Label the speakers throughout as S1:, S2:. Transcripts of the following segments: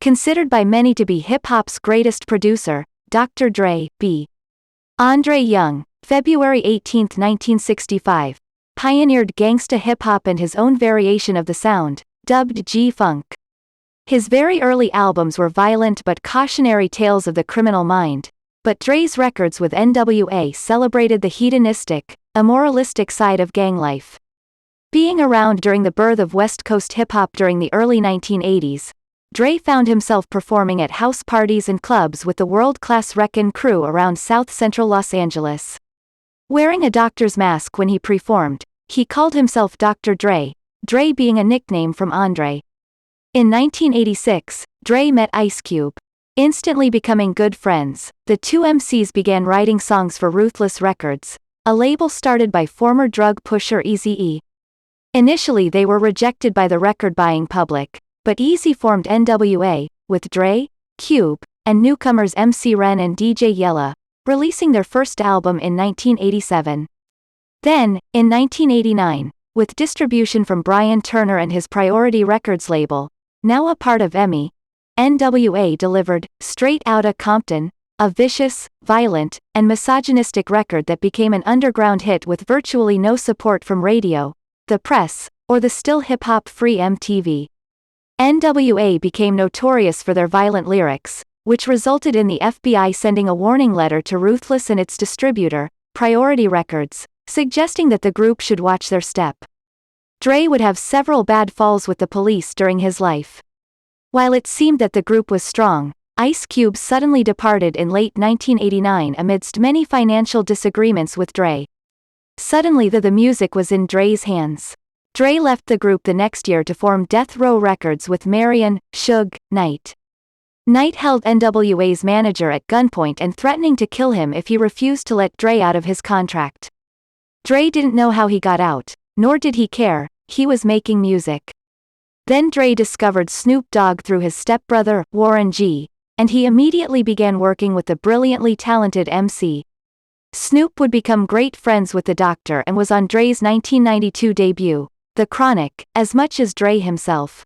S1: Considered by many to be hip-hop's greatest producer, Dr. Dre, B. Andre Young, February 18, 1965, pioneered gangsta hip-hop and his own variation of the sound, dubbed G-Funk. His very early albums were violent but cautionary tales of the criminal mind, but Dre's records with NWA celebrated the hedonistic, immoralistic side of gang life. Being around during the birth of West Coast hip-hop during the early 1980s, Dre found himself performing at house parties and clubs with the world-class Wreckin' Crew around South Central Los Angeles. Wearing a doctor's mask when he performed, he called himself Dr. Dre, Dre being a nickname from Andre. In 1986, Dre met Ice Cube. Instantly becoming good friends, the two MCs began writing songs for Ruthless Records, a label started by former drug pusher Eazy-E. Initially they were rejected by the record-buying public, but Eazy formed NWA, with Dre, Cube, and newcomers MC Ren and DJ Yella, releasing their first album in 1987. Then, in 1989, with distribution from Brian Turner and his Priority Records label, now a part of EMI, NWA delivered Straight Outta Compton, a vicious, violent, and misogynistic record that became an underground hit with virtually no support from radio, the press, or the still hip-hop free MTV. NWA became notorious for their violent lyrics, which resulted in the FBI sending a warning letter to Ruthless and its distributor, Priority Records, suggesting that the group should watch their step. Dre would have several bad falls with the police during his life. While it seemed that the group was strong, Ice Cube suddenly departed in late 1989 amidst many financial disagreements with Dre. Suddenly the music was in Dre's hands. Dre left the group the next year to form Death Row Records with Marion, Suge, Knight. Knight held NWA's manager at gunpoint and threatening to kill him if he refused to let Dre out of his contract. Dre didn't know how he got out, nor did he care, he was making music. Then Dre discovered Snoop Dogg through his stepbrother, Warren G., and he immediately began working with the brilliantly talented MC. Snoop would become great friends with the Doctor and was on Dre's 1992 debut, The Chronic, as much as Dre himself.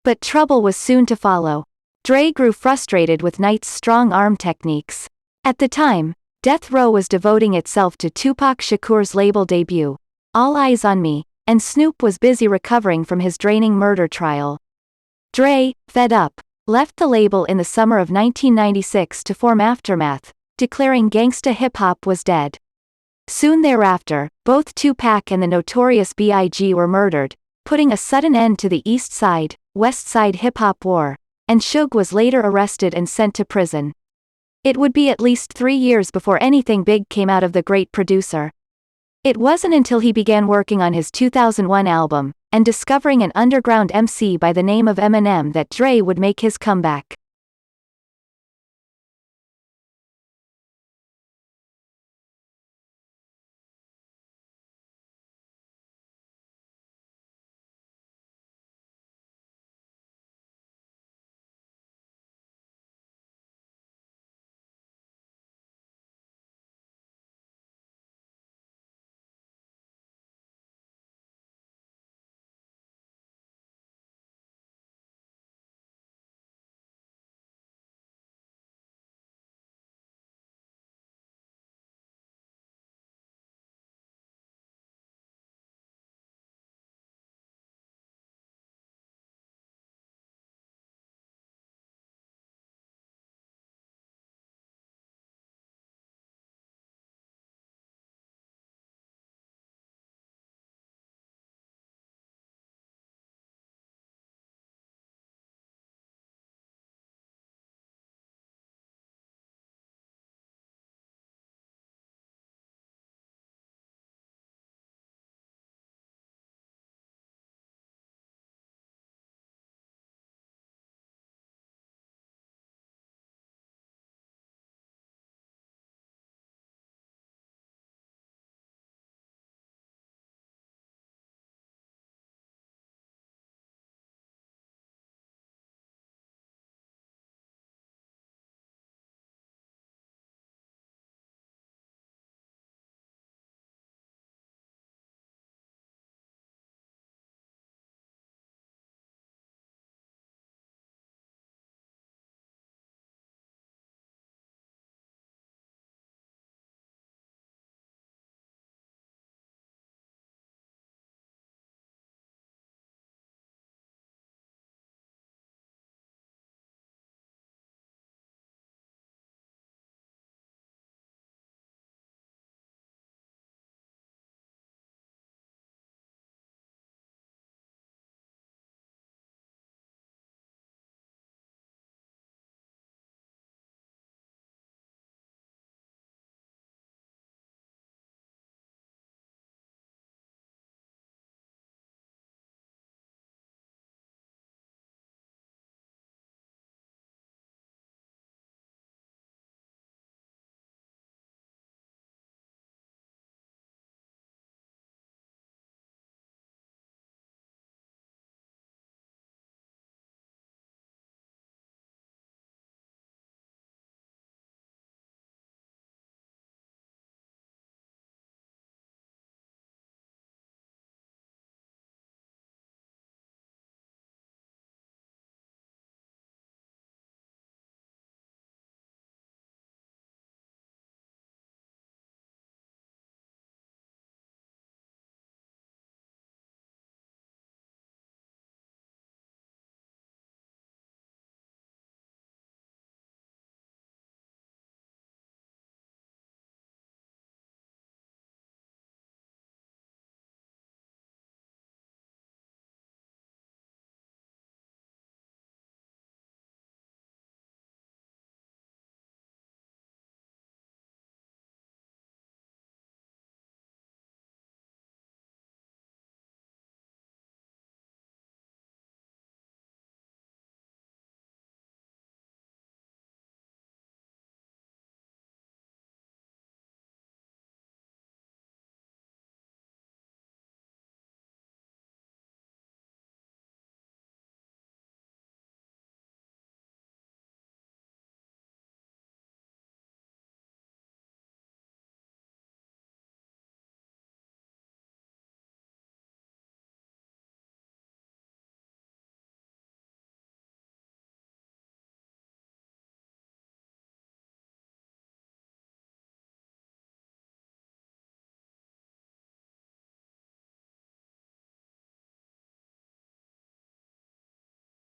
S1: But trouble was soon to follow. Dre grew frustrated with Knight's strong arm techniques. At the time, Death Row was devoting itself to Tupac Shakur's label debut, All Eyes on Me, and Snoop was busy recovering from his draining murder trial. Dre, fed up, left the label in the summer of 1996 to form Aftermath, declaring gangsta hip-hop was dead. Soon thereafter, both Tupac and the notorious B.I.G. were murdered, putting a sudden end to the East Side, West Side hip-hop war, and Suge was later arrested and sent to prison. It would be at least 3 years before anything big came out of the great producer. It wasn't until he began working on his 2001 album, and discovering an underground MC by the name of Eminem that Dre would make his comeback.